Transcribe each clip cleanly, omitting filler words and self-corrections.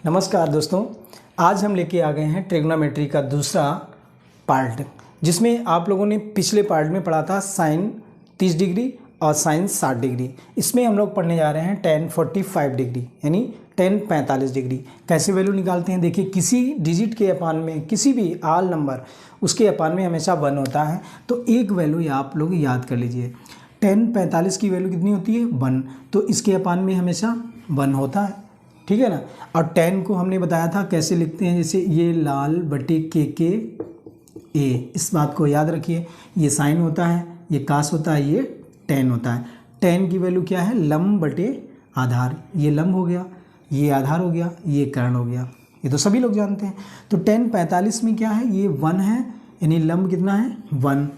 नमस्कार दोस्तों, आज हम लेके आ गए हैं ट्रिग्नोमेट्री का दूसरा पार्ट, जिसमें आप लोगों ने पिछले पार्ट में पढ़ा था साइन 30 डिग्री और साइन 60 डिग्री। इसमें हम लोग पढ़ने जा रहे हैं tan 45 डिग्री यानी tan 45 डिग्री। कैसे वैल्यू निकालते हैं? देखिए, किसी डिजिट के अपान में, किसी भी आल नंबर उसके अपान में हमेशा 1 होता है। तो एक वैल्यू आप लोग याद कर लीजिए, tan 45 की वैल्यू कितनी होती है? 1। तो इसके अपान में हमेशा 1 होता है, ठीक है ना। और tan को हमने बताया था कैसे लिखते हैं, जैसे ये लाल बटे के ए, इस बात को याद रखिए। ये साइन होता है, ये कास होता है, ये tan होता है। tan की वैल्यू क्या है? लंब बटे आधार। ये लंब हो गया, ये आधार हो गया, ये कर्ण हो गया। ये तो सभी लोग जानते हैं। तो tan 45 में क्या है? ये 1 है, यानी लंब कितना है? 1।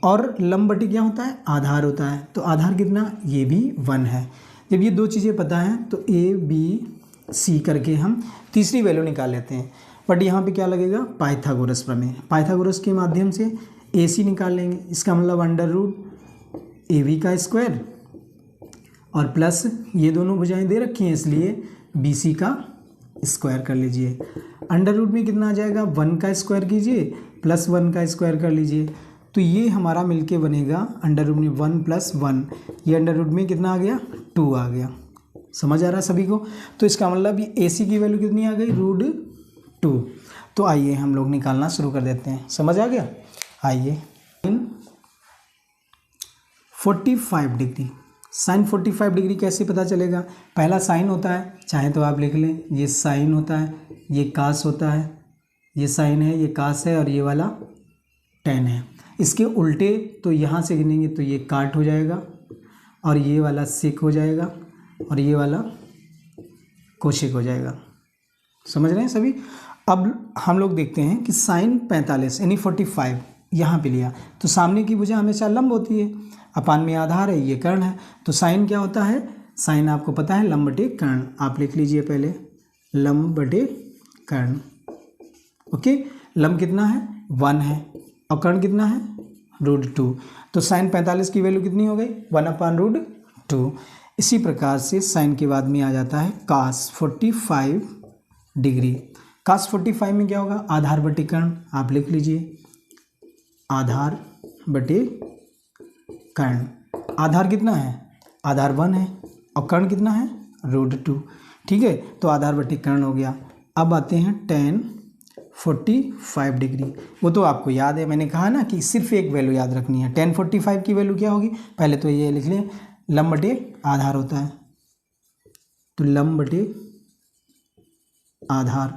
और लंब बटे क्या होता है? आधार होता है। तो आधार कितना? ये भी 1 है। जब ये दो चीज़ें पता हैं तो ए बी सी करके हम तीसरी वैल्यू निकाल लेते हैं। बट यहाँ पे क्या लगेगा? पाइथागोरस प्रमेय। पाइथागोरस के माध्यम से ए सी निकाल लेंगे। इसका मतलब √AB का स्क्वायर और प्लस ये दोनों भुजाएं दे रखी हैं, इसलिए BC का स्क्वायर कर लीजिए। √, में कितना आ जाएगा? 1 का स्क्वायर कीजिए प्लस 1 का स्क्वायर कर लीजिए। तो ये हमारा मिलके बनेगा √, में 1 + 1। ये √, में कितना आ गया? 2 आ गया। समझ आ रहा है सभी को? तो इसका मतलब ये AC की वैल्यू कितनी आ गई? √2। तो आइए हम लोग निकालना शुरू कर देते हैं। समझ आ गया? आइए, साइन 45 डिग्री। साइन 45 डिग्री कैसे पता चलेगा? पहला साइन होता है, चाहे तो आप लिख लें, ये साइन होता है, ये कास होता है, ये साइन है, ये कास है, और ये वाला tan है। इसके उल्टे तो यहाँ से गिनेंगे तो ये काट हो जाएगा, और ये वाला सेक हो जाएगा, और ये वाला कोशिक हो जाएगा। समझ रहे हैं सभी? अब हम लोग देखते हैं कि साइन 45 यानी 45 यहाँ पे लिया तो सामने की भुजा हमेशा लंब होती है, अपान में आधार है, ये कर्ण है। तो साइन क्या होता है? साइन आपको पता है लंब बटे कर्ण। आप लिख लीजिए पहले, लंब बटे कर्ण। ओके, लंब कितना है? 1 है, और कर्ण कितना है? √2। तो साइन 45 की वैल्यू कितनी हो गई? 1/√2। इसी प्रकार से साइन के बाद में आ जाता है कास 45 डिग्री। कास 45 में क्या होगा? आधार बटे कर्ण। आप लिख लीजिए, आधार बटे कर्ण। आधार कितना है? आधार 1 है, और कर्ण कितना है? √2। ठीक है, तो आधार बटे कर्ण हो गया। अब आते हैं tan 45 डिग्री। वो तो आपको याद है, मैंने कहा ना कि सिर्फ एक वैल्यू याद रखनी है। tan 45 की वैल्यू क्या होगी? पहले तो ये लिख लें, लंब बटे आधार होता है। तो लंब बटे आधार,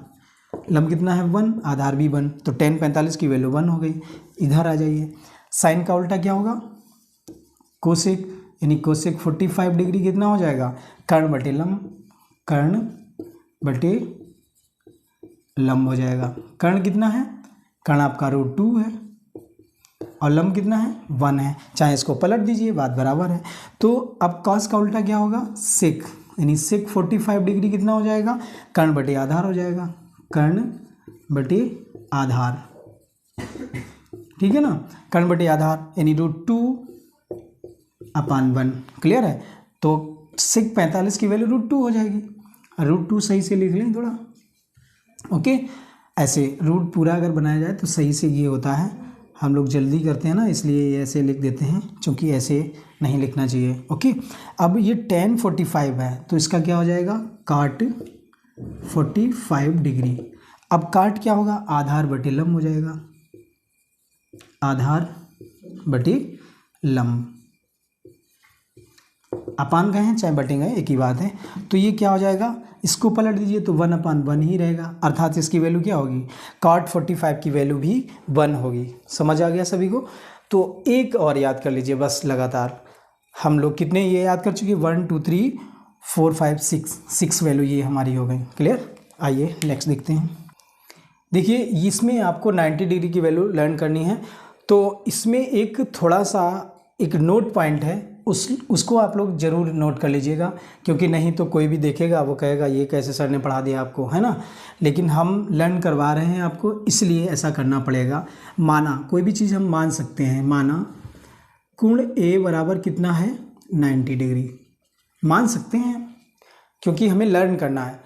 लंब कितना है? 1, आधार भी 1। तो tan 45 की वैल्यू 1 हो गई। इधर आ जाइए, साइन का उल्टा क्या होगा? कोसेक, यानी कोसेक 45 डिग्री कितना हो जाएगा? कर्ण बटे लंब, कर्ण बटे लंब हो जाएगा। कर्ण कितना है? कर्ण आपका √2 है, और लंब कितना है? 1 है। चाहे इसको पलट दीजिए, बात बराबर है। तो अब कॉस का उल्टा क्या होगा? सेक, यानी सेक 45 डिग्री कितना हो जाएगा? कर्ण बटे आधार हो जाएगा, कर्ण बटे आधार। ठीक है ना, कर्ण बटे आधार यानी √2/1। क्लियर है? तो सेक 45 की वैल्यू √2 हो जाएगी। √2 सही से लिख लें थोड़ा। ओके, ऐसे रूट पूरा अगर बनाया जाए तो सही से ये होता है। हम लोग जल्दी करते हैं ना, इसलिए ये ऐसे लिख देते हैं, क्योंकि ऐसे नहीं लिखना चाहिए। ओके, अब ये tan 45 है, तो इसका क्या हो जाएगा? काट 45 डिग्री। अब काट क्या होगा? आधार बटे लंब हो जाएगा, आधार बटे लंब। अपान गए हैं चाहे बटे गए, एक ही बात है। तो ये क्या हो जाएगा? इसको पलट दीजिए तो 1/1 ही रहेगा, अर्थात इसकी वैल्यू क्या होगी? cot 45 की वैल्यू भी 1 होगी। समझ आ गया सभी को? तो एक और याद कर लीजिए बस लगातार। हम लोग कितने ये याद कर चुके? 1 2 3 4 5 6 वैल्यू ये हमारी हो गई। क्लियर? आइए नेक्स्ट देखते हैं। देखिए, इसमें आपको 90 डिग्री की वैल्यू लर्न करनी है। तो इसमें एक थोड़ा सा एक नोट पॉइंट है, उसको आप लोग ज़रूर नोट कर लीजिएगा, क्योंकि नहीं तो कोई भी देखेगा वो कहेगा ये कैसे सर ने पढ़ा दिया आपको, है ना। लेकिन हम लर्न करवा रहे हैं आपको, इसलिए ऐसा करना पड़ेगा। माना, कोई भी चीज़ हम मान सकते हैं। माना कोण A बराबर कितना है? 90 डिग्री मान सकते हैं, क्योंकि हमें लर्न करना है।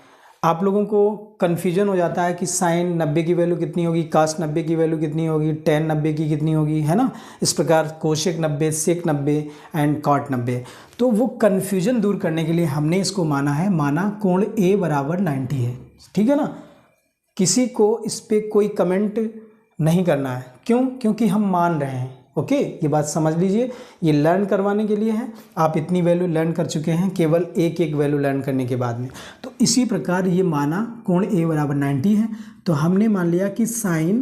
आप लोगों को कन्फ्यूजन हो जाता है कि साइन 90 की वैल्यू कितनी होगी, कास 90 की वैल्यू कितनी होगी, टेन 90 की कितनी होगी, है ना। इस प्रकार कोशेक 90, सेक 90 एंड कॉट 90। तो वो कन्फ्यूजन दूर करने के लिए हमने इसको माना कोण ए बराबर 90 है, ठीक है ना। किसी को इस पर कोई कमेंट नहीं करना है, क्यों? क्योंकि हम मान रहे हैं। ओके, ये बात समझ लीजिए, ये लर्न करवाने के लिए है। आप इतनी वैल्यू लर्न कर चुके हैं केवल एक एक वैल्यू लर्न करने के बाद में। तो इसी प्रकार ये माना कोण ए बराबर 90 है, तो हमने मान लिया कि साइन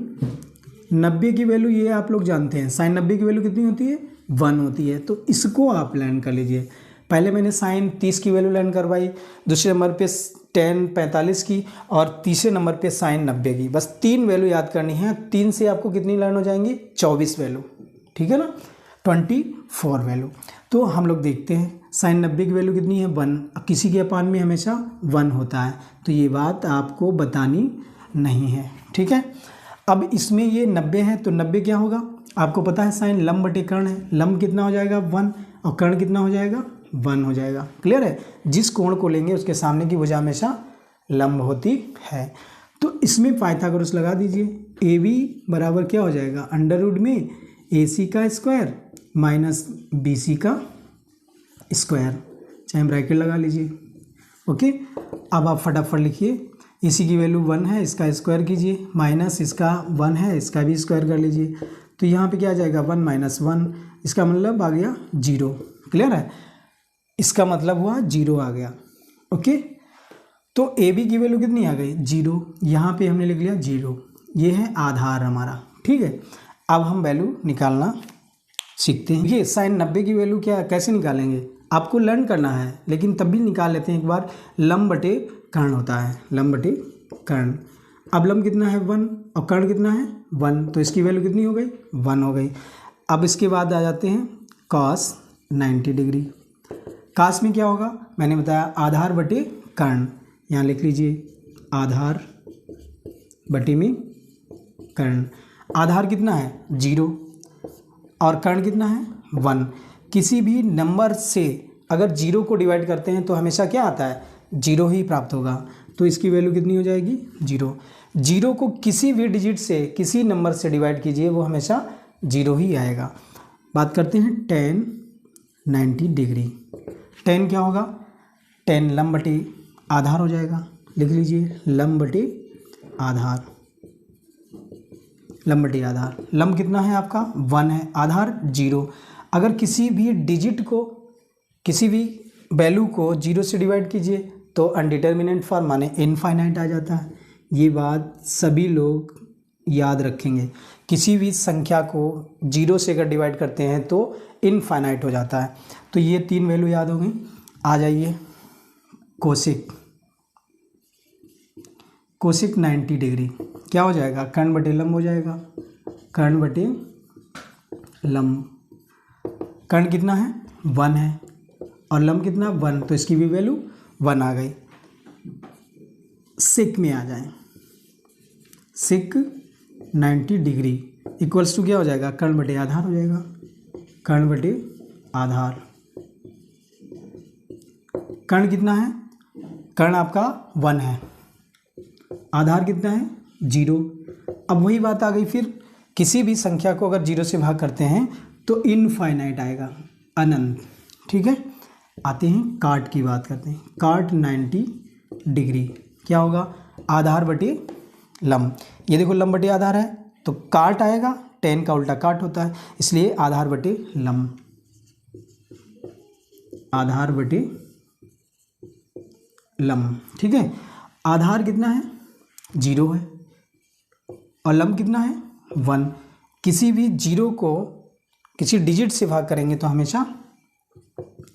90 की वैल्यू, ये आप लोग जानते हैं साइन 90 की वैल्यू कितनी होती है, 1 होती है। तो इसको आप लर्न कर लीजिए। पहले मैंने साइन 30 की वैल्यू लर्न करवाई, दूसरे नंबर पे टेन 45 की, और तीसरे नंबर पे साइन 90 की। बस 3 वैल्यू याद करनी है। 3 से आपको कितनी लर्न हो जाएंगी, 24 वैल्यू, ठीक है ना, 24 वैल्यू। तो हम लोग देखते हैं साइन 90 की वैल्यू कितनी है, 1। किसी के अपान में हमेशा 1 होता है, तो ये बात आपको बतानी नहीं है, ठीक है। अब इसमें ये 90 है, तो 90 क्या होगा, आपको पता है साइन लंब बटे कर्ण है। लंब कितना हो जाएगा, 1, और कर्ण कितना हो जाएगा, 1 हो जाएगा। क्लियर है। जिस कोण को लेंगे उसके सामने की भुजा हमेशा लंब होती है। तो इसमें पाइथागोरस लगा दीजिए। ए बी बराबर क्या हो जाएगा, अंडर रूट में ए सी का स्क्वायर माइनस बी सी का स्क्वायर, चाहे ब्रैकेट लगा लीजिए। ओके, अब आप फटाफट लिखिए। ए सी की वैल्यू 1 है, इसका स्क्वायर कीजिए, माइनस इसका 1 है, इसका भी स्क्वायर कर लीजिए। तो यहाँ पे क्या आ जाएगा, 1 माइनस 1, इसका मतलब आ गया 0। क्लियर है, इसका मतलब हुआ 0 आ गया। ओके, तो ए बी की वैल्यू कितनी आ गई, 0। यहाँ पे हमने लिख लिया 0, ये है आधार हमारा, ठीक है। अब हम वैल्यू निकालना सीखते हैं। ये साइन 90 की वैल्यू क्या कैसे निकालेंगे, आपको लर्न करना है, लेकिन तब भी निकाल लेते हैं एक बार। लंब बटे कर्ण होता है, लंब बटे कर्ण। अब लंब कितना है, 1, और कर्ण कितना है, 1, तो इसकी वैल्यू कितनी हो गई, 1 हो गई। अब इसके बाद आ जाते हैं कॉस 90 डिग्री। कास में क्या होगा, मैंने बताया आधार बटे कर्ण, यहाँ लिख लीजिए आधार बटे में कर्ण। आधार कितना है, 0, और कर्ण कितना है, 1। किसी भी नंबर से अगर 0 को डिवाइड करते हैं तो हमेशा क्या आता है, 0 ही प्राप्त होगा। तो इसकी वैल्यू कितनी हो जाएगी, 0। 0 को किसी भी डिजिट से, किसी नंबर से डिवाइड कीजिए, वो हमेशा 0 ही आएगा। बात करते हैं tan 90 डिग्री। tan क्या होगा, tan लंब बटे आधार हो जाएगा। लिख लीजिए लंब बटे आधार, लंब बटे आधार। लंब कितना है आपका, 1 है, आधार 0। अगर किसी भी डिजिट को, किसी भी वैल्यू को 0 से डिवाइड कीजिए तो अनडिटर्मिनेट फॉर्म माने इनफाइनाइट आ जाता है। ये बात सभी लोग याद रखेंगे। किसी भी संख्या को 0 से अगर डिवाइड करते हैं तो इनफाइनाइट हो जाता है। तो ये 3 वैल्यू याद हो गई। आ जाइए कोसेक, कोसेक 90 डिग्री क्या हो जाएगा, कर्ण बटे लंब हो जाएगा, कर्ण बटे लंब। कर्ण कितना है, 1 है, और लंब कितना, 1, तो इसकी भी वैल्यू 1 आ गई। सेक में आ जाए, सेक 90 डिग्री इक्वल्स टू क्या हो जाएगा, कर्ण बटे आधार हो जाएगा, कर्ण बटे आधार। कर्ण कितना है, कर्ण आपका 1 है, आधार कितना है, 0। अब वही बात आ गई, फिर किसी भी संख्या को अगर 0 से भाग करते हैं तो इनफाइनाइट आएगा, अनंत। ठीक है, आते हैं काट की बात करते हैं। काट 90 डिग्री क्या होगा, आधार बटे लंब। ये देखो लंब बटे आधार है तो काट आएगा, tan का उल्टा काट होता है, इसलिए आधार बटे लंब, आधार बटे लंब। ठीक है, आधार कितना है, 0 है, और लंब कितना है, 1। किसी भी 0 को किसी डिजिट से भाग करेंगे तो हमेशा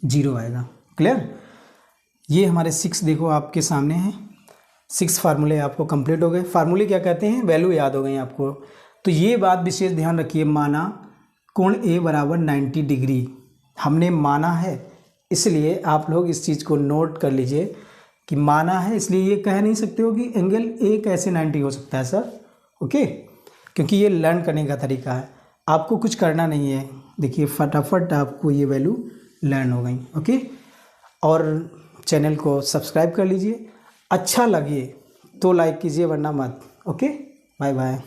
0 आएगा। क्लियर, ये हमारे 6 देखो आपके सामने हैं, 6 फार्मूले आपको कंप्लीट हो गए। फार्मूले क्या कहते हैं, वैल्यू याद हो गई आपको। तो ये बात विशेष ध्यान रखिए, माना कोण A बराबर 90 डिग्री हमने माना है, इसलिए आप लोग इस चीज़ को नोट कर लीजिए कि माना है, इसलिए ये कह नहीं सकते हो कि एंगल A कैसे 90 हो सकता है सर। ओके, क्योंकि ये लर्न करने का तरीका है, आपको कुछ करना नहीं है। देखिए फटाफट आपको ये वैल्यू लर्न हो गई। ओके, और चैनल को सब्सक्राइब कर लीजिए। अच्छा लगे तो लाइक कीजिए, वरना मत। Okay, bye bye.